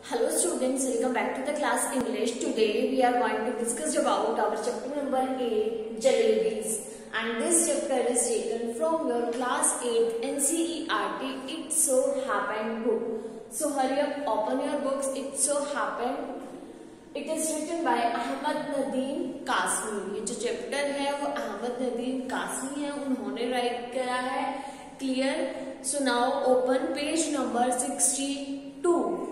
Hello students, welcome back to the class English. Today we are going to discuss about our chapter number 8, Jalebis. And this chapter is taken from your class 8 NCERT It So Happened book. So hurry up, open your books. It So Happened. It is written by Ahmad Nadeem Qasmi. ये जो chapter है वो अहमद नदीम कासमी है, उन्होंने right करा है. Clear? So now open page number 62.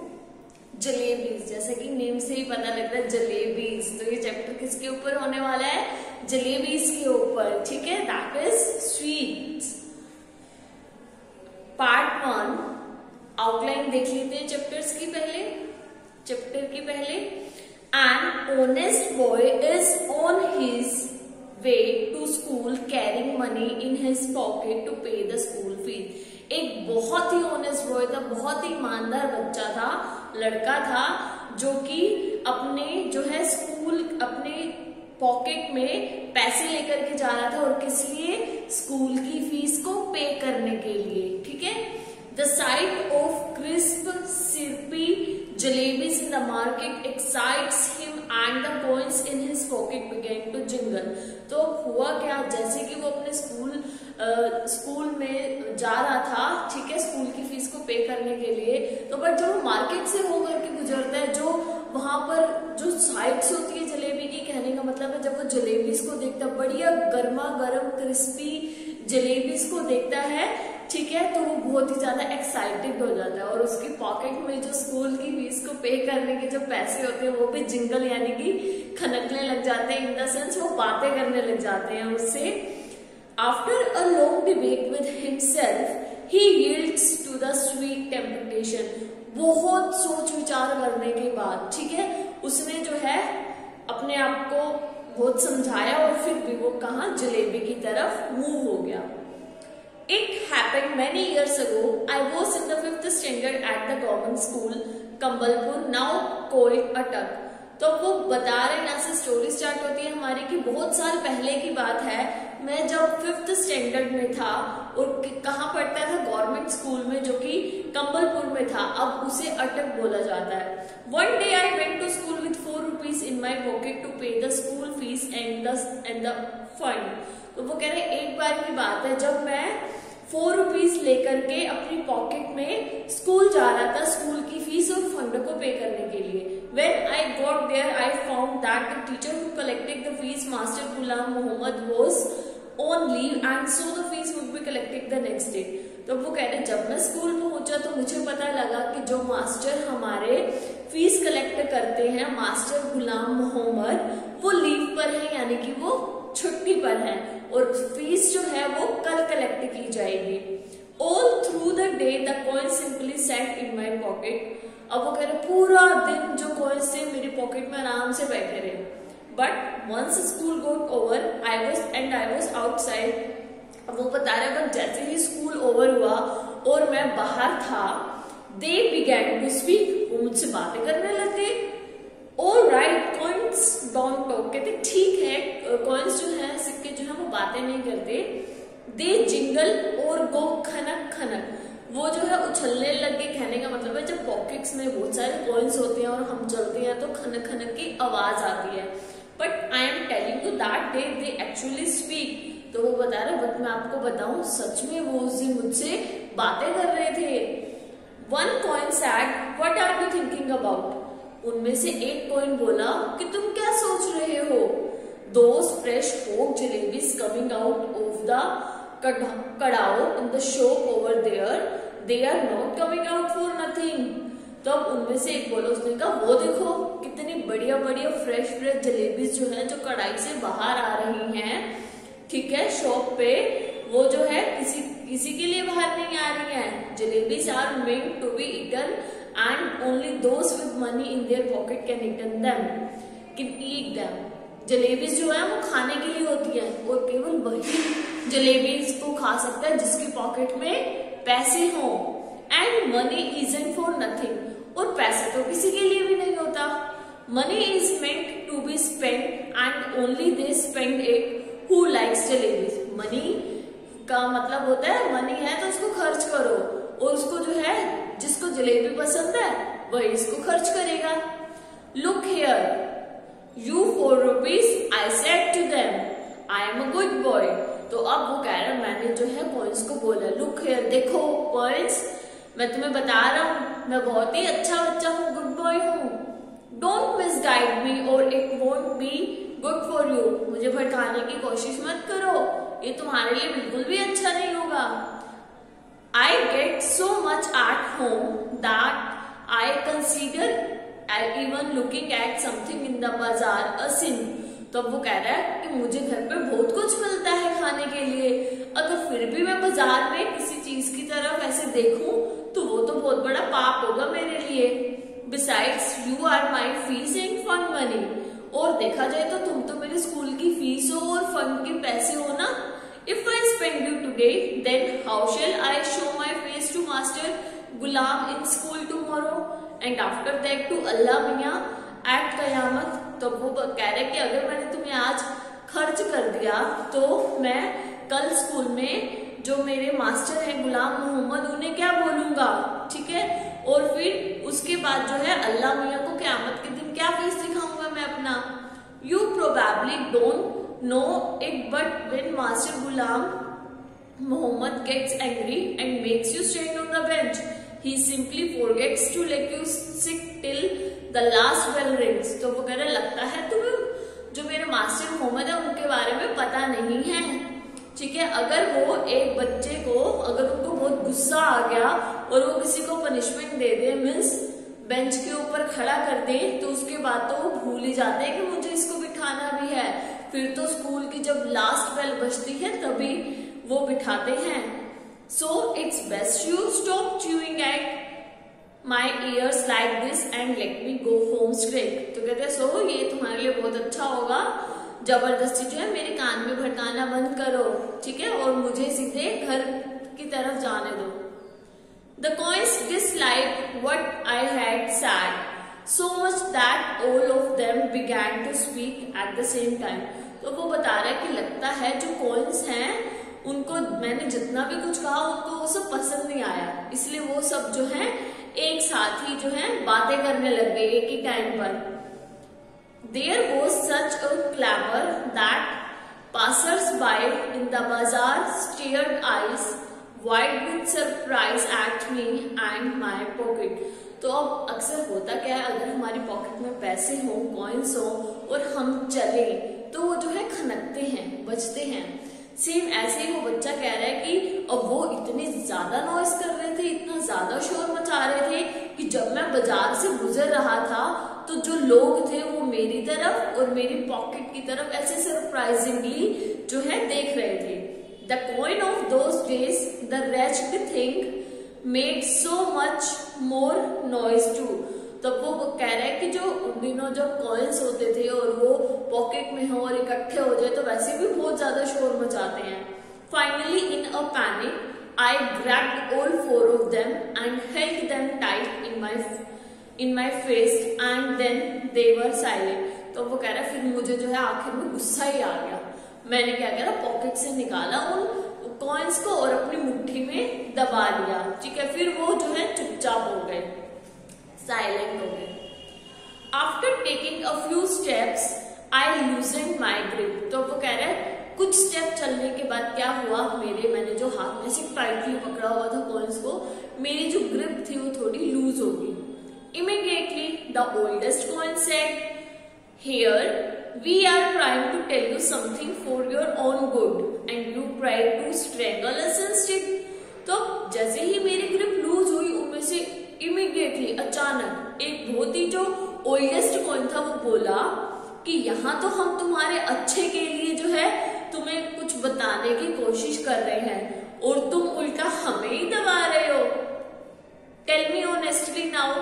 Jalebis, जैसे कि नेम से ही पता लग रहा है जलेबीज, तो ये चैप्टर किसके ऊपर होने वाला है? जलेबीज के ऊपर. ठीक है, that is sweets. Part 1 outline देख लेते हैं चैप्टर की पहले. An honest boy is on his way to school carrying money in his pocket to pay the school fees. एक बहुत ही ऑनेस्ट बॉय था, बहुत ही ईमानदार बच्चा था, लड़का था, जो कि अपने जो है स्कूल अपने पॉकेट में पैसे लेकर के जा रहा था. और किस लिए? स्कूल की फीस को पे करने के लिए. ठीक है. The sight of crisp, syrupy jalebis in the market excites him and the coins in his pocket began to jingle. तो हुआ क्या, जैसे कि वो अपने स्कूल में जा रहा था, ठीक है, स्कूल की फीस को पे करने के लिए, तो बट जब वो मार्केट से होकर के गुजरता है, जो वहां पर जो साइट्स होती है जलेबी की, कहने का मतलब है जब वो जलेबीज को देखता है, बढ़िया गर्मा गर्म क्रिस्पी जलेबीज को देखता है, ठीक है, तो वो बहुत ही ज्यादा एक्साइटेड हो जाता है. और उसकी पॉकेट में जो स्कूल की फीस को पे करने के जो पैसे होते हैं वो भी जिंगल यानी कि खनकने लग जाते हैं. इन द सेंस वो बातें करने लग जाते हैं उससे. After a long debate with himself ही yields to the sweet temptation. बहुत सोच विचार करने के बाद, ठीक है, उसने जो है अपने आप को बहुत समझाया और फिर भी वो कहा जलेबी की तरफ मूव हो गया. It happened many years ago. I was in the 5th standard at the government school, Kambalpur, now called Attak. तो वो बता रहे, ना से स्टोरी स्टार्ट होती है हमारी कि बहुत साल पहले की बात है, मैं जब 5th स्टैंडर्ड में था और कहाँ पढ़ता था? गवर्नमेंट स्कूल में, जो कि कंबलपुर में था. अब उसे अटक बोला जाता है. One day I went to school with 4 rupees in my pocket to pay the school fees and the fund. तो वो कह रहे एक बार की बात है जब मैं 4 रुपीज लेकर के अपनी पॉकेट में स्कूल जा रहा था, स्कूल की फीस और फंड को पे करने के लिए. When I got there, I found that the teacher who collected the fees, Master Ghulam Mohammed, was on leave and so the fees would be collected the next day. तो वो कह रहे जब मैं स्कूल पहुंचा तो मुझे पता लगा कि जो मास्टर हमारे फीस कलेक्ट करते हैं, मास्टर गुलाम मोहम्मद, वो लीव पर है, यानी कि वो छुट्टी पर है और फीस जो है वो कल कलेक्ट की जाएगी. All through the day the coin simply set in my pocket. अब वो कह रहे पूरा दिन जो कॉइन्स थे मेरी पॉकेट में आराम से बैठे रहे. But once school got over I was outside. अब वो बता रहे बट जैसे ही स्कूल ओवर हुआ और मैं बाहर था, दे बिगैन टू स्पीक. वो मुझसे बातें करने लग गए. All right, coins don't talk. कहते ठीक है, कॉइन्स जो है, सिक्के जो है, वो बातें नहीं करते. दे जिंगल और गो खनक खनक. वो जो है उछलने लग गए. कहने का मतलब है जब पॉकेट्स में बहुत सारे कॉइन्स होते हैं और हम चलते हैं तो खनक खनक की आवाज आती है. But I am telling you that they actually speak. तो वो बता रहे बट मैं आपको बताऊं सच में वो उस दिन मुझसे बातें कर रहे थे. One coin said what are you thinking about. उनमें से एक कॉइन बोला कि तुम क्या सोच रहे हो. Those fresh pork jalebies coming out of the kadao in the shop over there, they are not coming out for nothing. तो अब उनमें से एक बोला, उसने कहा वो देखो कितनी बढ़िया बढ़िया फ्रेश जलेबीज जो है, जो कढ़ाई से बाहर आ रही हैं, ठीक है, शॉप पे, वो जो है किसी के लिए बाहर नहीं आ रही हैं. Jalebis are meant to be eaten and only those with money in their pocket can eat them. Jalebis जो है वो खाने के लिए होती है और केवल वही जलेबीज को खा सकता है जिसकी पॉकेट में पैसे हो. And money isn't for nothing. और पैसे तो किसी के लिए भी नहीं होता. Money is meant to be spent and only they spend it who likes jalebis. Money का मतलब होता है मनी है तो उसको खर्च करो और उसको जो है जिसको जलेबी पसंद है वह इसको खर्च करेगा। Look here, you 4 rupees I said to them, I am a good boy। तो अब वो कह रहा है, मैंने जो है कॉइन्स को बोला, लुक हियर, देखो कॉइन्स, मैं तुम्हें बता रहा हूँ मैं बहुत ही अच्छा बच्चा हूँ, गुड बॉय हूँ। डोंट मिसगाइड मी और it won't be good for you. मुझे भटकाने की कोशिश मत करो, ये तुम्हारे लिए बिल्कुल भी अच्छा नहीं होगा। I get so much at home that I consider even looking at something in the bazaar a sin। तो अब वो कह रहा है कि मुझे घर पे बहुत कुछ मिलता है खाने के लिए, अगर फिर भी मैं बाजार में किसी चीज की तरफ ऐसे देखूं तो वो तो बहुत बड़ा पाप होगा मेरे लिए। Besides, you are my fees and fund money। और देखा जाए तो तुम तो मेरे स्कूल की फीस हो और फंड के पैसे हो ना। If I spend you today, then how shall I show my face to Master Ghulam in school tomorrow and after that to Allah Miyan at Qiyamah। तो वो कह रहे कि अगर मैंने तुम्हें आज खर्च कर दिया तो मैं कल स्कूल में जो मेरे मास्टर हैं गुलाम मोहम्मद, उन्हें क्या बोलूंगा, ठीक है। और फिर उसके बाद जो है अल्लाह मियाँ को क़यामत के दिन क्या फेस दिखाऊंगा मैं अपना। You probably don't know it but when master Ghulam Mohammad gets angry and makes you stand on the bench, he simply forgets to let you sit till the last bell rings। तो वो कह रहा लगता है तुम्हें जो मेरे मास्टर मोहम्मद है उनके बारे में पता नहीं है, ठीक है। अगर वो एक बच्चे को, अगर उनको बहुत गुस्सा आ गया और वो किसी को पनिशमेंट दे दे, मीन्स बेंच के ऊपर खड़ा कर दे, तो उसके बाद तो वो भूल ही जाते हैं कि मुझे इसको बिठाना भी है। फिर तो स्कूल की जब लास्ट बेल बजती है तभी वो बिठाते हैं। So it's best you stop chewing at my ears like this and let me go home straight। तो कहते हैं सो ये तुम्हारे लिए बहुत अच्छा होगा, जबरदस्ती जो है मेरे कान में भटकाना बंद करो, ठीक है, और मुझे सीधे घर की तरफ जाने दो। The coins disliked what I had said so much that all of them began to speak at the same time। तो वो बता रहा है कि लगता है जो कॉइन्स हैं उनको मैंने जितना भी कुछ कहा उनको वो सब पसंद नहीं आया, इसलिए वो सब जो है एक साथ ही जो है बातें करने लग गए एक ही टाइम पर। There was such a clamor that passers by in the bazaar stared eyes wide with surprise at me and my pocket। तो अब अक्सर होता क्या है, अगर हमारी पॉकेट में पैसे हो, कॉइन्स हो और हम चले तो वो जो है खनकते हैं, बचते हैं। सेम ऐसे ही वो बच्चा कह रहा है कि अब वो इतने ज्यादा नॉइस कर रहे थे, इतना ज्यादा शोर मचा रहे थे कि जब मैं बाजार से गुजर रहा था तो जो लोग थे वो मेरी तरफ और मेरी पॉकेट की तरफ ऐसे सरप्राइजिंगली जो है देख रहे थे। The coin of those days the wretched thing made so much more noise too. तब वो कह रहा है कि जो उन दिनों जब कॉइन्स होते थे और वो पॉकेट में हो और इकट्ठे हो जाए तो वैसे भी बहुत ज्यादा शोर मचाते हैं। Finally in a panic I grabbed all 4 of them and held them tight in my fist and then they were silent। तो वो कह रहा है फिर मुझे जो है आखिर में गुस्सा ही आ गया, मैंने क्या करा, पॉकेट से निकाला उन कॉइन्स को और अपनी मुट्ठी में दबा लिया, ठीक है। फिर वो जो है चुपचाप हो गए, साइलेंट हो गए। After taking a few steps I लूजन my grip. तो वो कह रहा है कुछ स्टेप चलने के बाद क्या हुआ, मैंने जो हाथ में से टाइटली पकड़ा हुआ था कॉइन्स को, मेरी जो ग्रिप थी वो थोड़ी लूज हो गई। Immediately the oldest coin said, here we are trying to tell you something for your own good and you try to strangle us instead. तो जैसे ही मेरी ग्रिप लूज हुई, उनमें से इमीडिएटली अचानक एक बहुत ही जो ओल्डेस्ट कॉइन था वो बोला कि यहाँ तो हम तुम्हारे अच्छे के लिए जो है तुम्हें कुछ बताने की कोशिश कर रहे हैं और तुम उल्टा हमें ही दबा रहे हो। Tell me honestly now,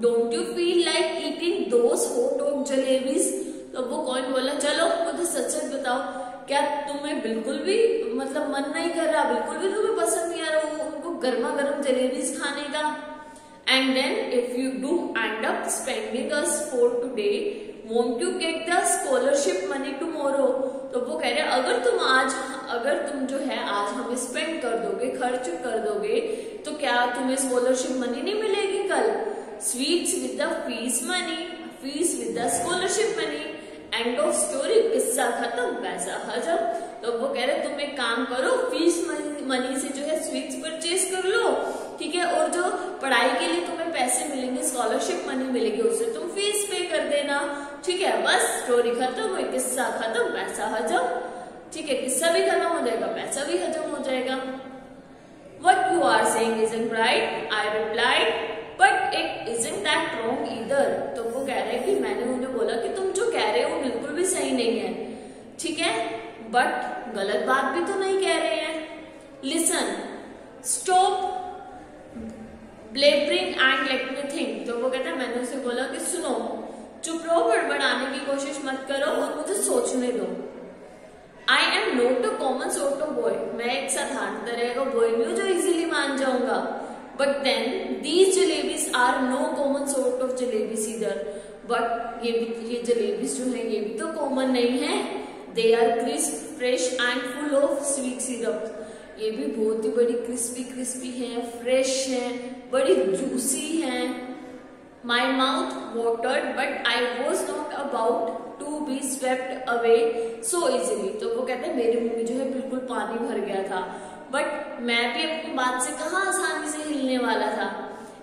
don't you feel like eating those hot dog jalebis. तो वो कॉइन बोला चलो मुझे सच सच बताओ, क्या तुम्हें बिल्कुल भी मतलब मन नहीं कर रहा, बिल्कुल भी तुम्हें पसंद नहीं आ रहा उनको गर्मा गर्म जलेबीज खाने का। And then if you do end up spending us for today, won't you get the scholarship money tomorrow? तो वो कह रहे अगर तुम जो है आज हमें स्पेंड कर दोगे, खर्च कर दोगे, तो क्या तुम्हें स्कॉलरशिप मनी नहीं मिलेगी कल? Sweets with the fees money, fees with the scholarship money. End of story, किस्सा खत्म, पैसा हजम। तो वो कह रहे तुम एक काम करो, फीस मनी से जो है स्वीट्स परचेज कर लो, ठीक है, और जो पढ़ाई के लिए तुम्हें पैसे मिलेंगे, स्कॉलरशिप मनी मिलेगी, उससे तुम फीस पे कर देना, ठीक है। बस स्टोरी खत्म हुई, किस्सा खत्म, पैसा हजम, ठीक है, किस्सा भी खत्म हो जाएगा, पैसा भी हजम हो जाएगा। What you are saying isn't right, I replied, but it isn't that wrong either। तो वो कह रहे हैं कि मैंने उन्हें बोला कि तुम जो कह रहे हो बिल्कुल भी सही नहीं है, ठीक है, बट गलत बात भी तो नहीं कह रहे हैं। Listen, stop blabbering and let me think। तो वो कहता है, मैंने उसे बोला कि सुनो, चुप रहो, बड़बड़ाने की कोशिश मत करो और मुझे सोचने दो। I am not a common sort of boy, मैं एक साधारण तरह का बॉय नहीं हूँ जो इजीली मान जाऊंगा। But then these jalebis are no common sort of jalebis either। But ये जलेबीज जो है ये भी तो कॉमन नहीं है। They are crisp, fresh and full of sweet syrup। ये भी बहुत ही बड़ी क्रिस्पी है, फ्रेश है, बड़ी जूसी है। My mouth watered, but I was not about to be swept away so easily। तो वो कहते हैं मेरे मुंह में जो है बिल्कुल पानी भर गया था, बट मैं भी अपनी बात से कहाँ आसानी से हिलने वाला था।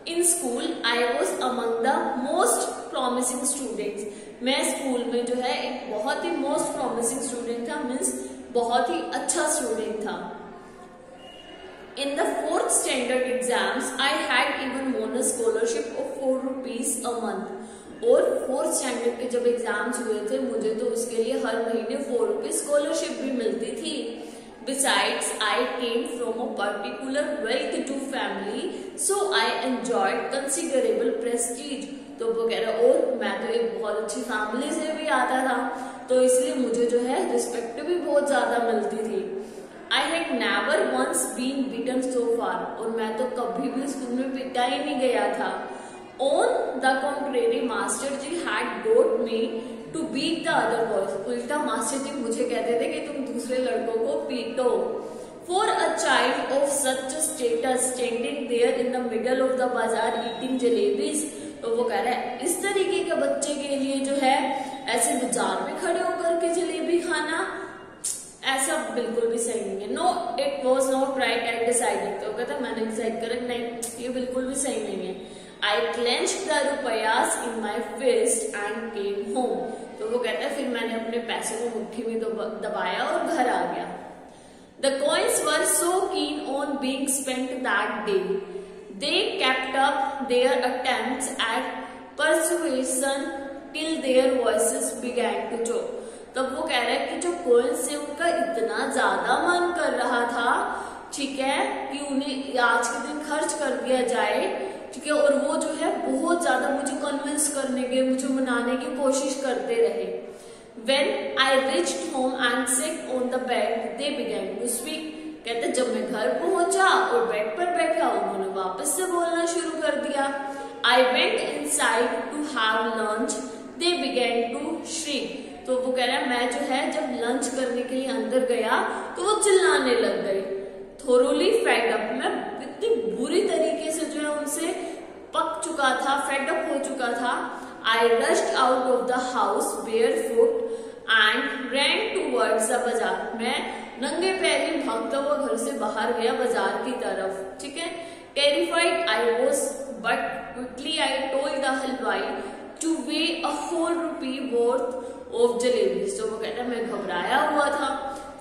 In school, I was among the most promising students। मैं स्कूल में जो है एक बहुत ही मोस्ट प्रॉमिसिंग स्टूडेंट था, मीन्स बहुत ही अच्छा स्टूडेंट था। In the 4th standard exams, I had even won a scholarship of 4 rupees a month। और 4th standard के जब एग्जाम्स हुए थे मुझे तो उसके लिए हर महीने 4 रुपीज स्कॉलरशिप भी मिलती थी। Besides, I came from a particular well-to-do family, so I enjoyed considerable prestige। तो वो कह रहा और मैं तो एक बहुत अच्छी फैमिली से भी आता था, तो इसलिए मुझे जो है रिस्पेक्ट भी बहुत ज्यादा मिलती थी। I had never once been beaten so far। और मैं तो कभी भी स्कूल में पिटा ही नहीं गया था। On the contrary, master ji had taught me to beat the other boys। उल्टा मास्टर जी मुझे कहते थे कि तुम दूसरे लड़कों को पीटो। For a child of such a status standing there in the middle of the bazaar eating jalebis। तो वो कह रहा है इस तरीके के बच्चे के लिए जो है ऐसे बाजार में खड़े होकर के जलेबी खाना ऐसा बिल्कुल भी सही नहीं है। No it was not right, I decided. तो कहता मैंने डिसाइड कर नहीं, ये बिल्कुल भी सही नहीं है। I clenched the rupees in my fist and came home. तो वो कहता है फिर मैंने अपने पैसों को मुट्ठी में दबाया और घर आ गया। The coins were so keen on being spent that day, they kept up their attempts at persuasion till their voices began to choke. तब वो कह रहे हैं कि जो कॉइन्स से उनका इतना ज्यादा मन कर रहा था, ठीक है, कि उन्हें आज के दिन खर्च कर दिया जाए, ठीक है, और वो जो है बहुत ज्यादा मुझे कन्विंस करने के, मुझे मनाने की कोशिश करते रहे। When I reached home and sat on the bed, they began to speak। कहते जब मैं घर पहुंचा और बेड पर बैठा उन्होंने वापस से बोलना शुरू कर दिया। I went inside to have lunch, they began to shriek। तो वो कह रहा है मैं जो है जब लंच करने के लिए अंदर गया तो वो चिल्लाने लग गई। थोरोली फेड अप, मैं इतनी बुरी तरीके से जो है उनसे पक चुका था, फेड अप हो चुका था। I rushed out of the house barefoot and ran towards the bazaar. मैं नंगे पैर ही भागता हुआ घर से बाहर गया बाजार की तरफ, ठीक है। Terrified I was but quickly I told the halwai to weigh a whole rupee worth of jalebis. तो वो कहता है मैं घबराया हुआ था,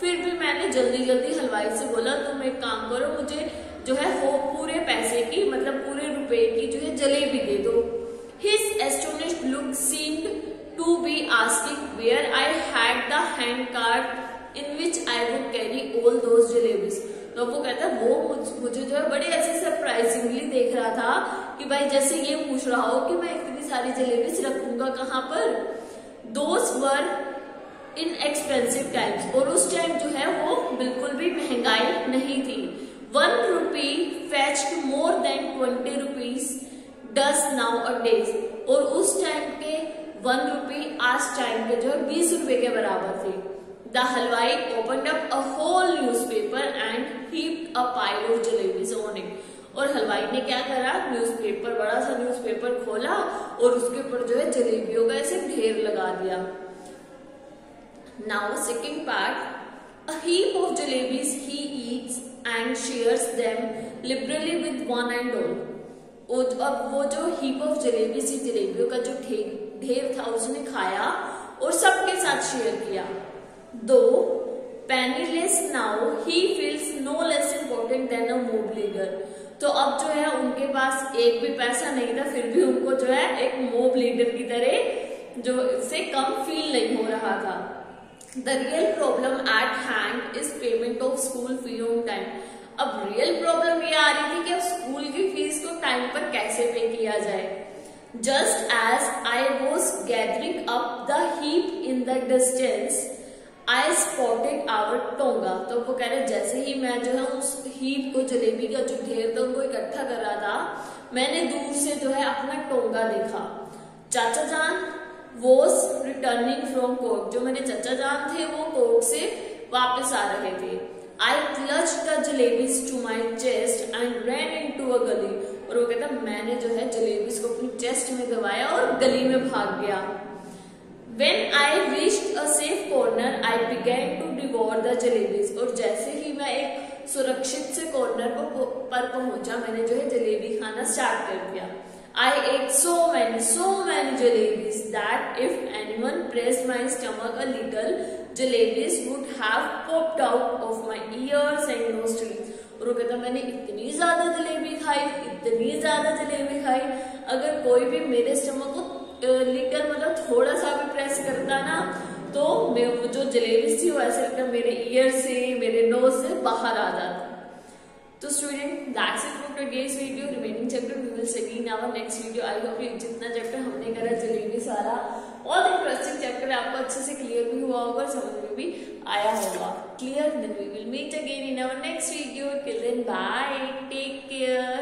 फिर भी मैंने जल्दी जल्दी हलवाई से बोला तुम एक काम करो, मुझे जो है वो पूरे पैसे की, मतलब पूरे रुपए की जो है जलेबी दे दो। His astonished look seemed to be asking where I had the handcart in which I would carry all those jalebis। तो वो कहता है वो मुझे जो है बड़े ऐसे सरप्राइजिंगली देख रहा था कि भाई जैसे ये पूछ रहा हो कि मैं इतनी सारी जलेबीज रखूंगा कहाँ पर। Those were inexpensive times। और उस टाइम जो है वो बिल्कुल भी महंगाई नहीं थी। 1 rupee fetched more than 20 rupees does nowadays। और उस टाइम के 1 rupee आज टाइम पे जो है 20 रुपए के बराबर थे। The halwai opened up a whole newspaper and heaped a pile of jalebis on it। और हलवाई ने क्या करा, न्यूज़पेपर, बड़ा सा न्यूज़पेपर खोला और उसके ऊपर जो है जलेबियों का ऐसे ढेर लगा दिया। Now second part, a heap of jalebis he eats and shares them liberally with one and all. अब वो जो heap of jalebis, जलेबियों का जो ढेर था उसने खाया और सबके साथ शेयर किया। Though penniless now, he feels no less important than a mob leader. तो अब जो है उनके पास एक भी पैसा नहीं था, फिर भी उनको जो है एक मोब लीडर की तरह जो से कम फील नहीं हो रहा था। The real problem at hand is payment of school fee on time. अब रियल प्रॉब्लम ये आ रही थी कि अब स्कूल की फीस को टाइम पर कैसे पे किया जाए। Just as I was gathering up the heap in the distance, I spotted our Tonga. तो वो कह रहे जैसे ही मैं जो है उस हीप को, जलेबी का जो ढेर था उनको इकट्ठा कर रहा था, मैंने दूर से जो है अपना टोंगा देखा। चाचा जान was returning from court. जो मेरे चाचा जान थे वो कोर्ट से वापस आ रहे थे। I clutched the jalebis to my chest and ran into a gully. और वो कहता मैंने जो है जलेबीज को अपनी चेस्ट में दबाया और गली में भाग गया। When I reached a safe corner, I began to devour the jalebis. और जैसे ही मैं एक सुरक्षित से कॉर्नर पर पहुंचा, मैंने जो है जलेबी खाना स्टार्ट कर दिया। I ate so many jalebis that if anyone pressed my stomach a little, jalebis would have popped out of my ears and nostrils. और वो कहता मैंने इतनी ज्यादा जलेबी खाई, अगर कोई भी मेरे स्टमक को लिटिल मतलब थोड़ा सा भी प्रेस करता ना, तो वो जो जलेबी थी वो ऐसे लगता मेरे ईयर से, मेरे नोज से बाहर आ जाता। तो student, that's it for today's video. Remaining chapter we will see in our next video. I hope ये जितना चैप्टर हमने करा जलेबी सारा बहुत इंटरेस्टिंग चैप्टर आपको अच्छे से क्लियर भी हुआ होगा, समझ में भी आया होगा। Clear? Then we will meet again in our next video. Till then bye, take care.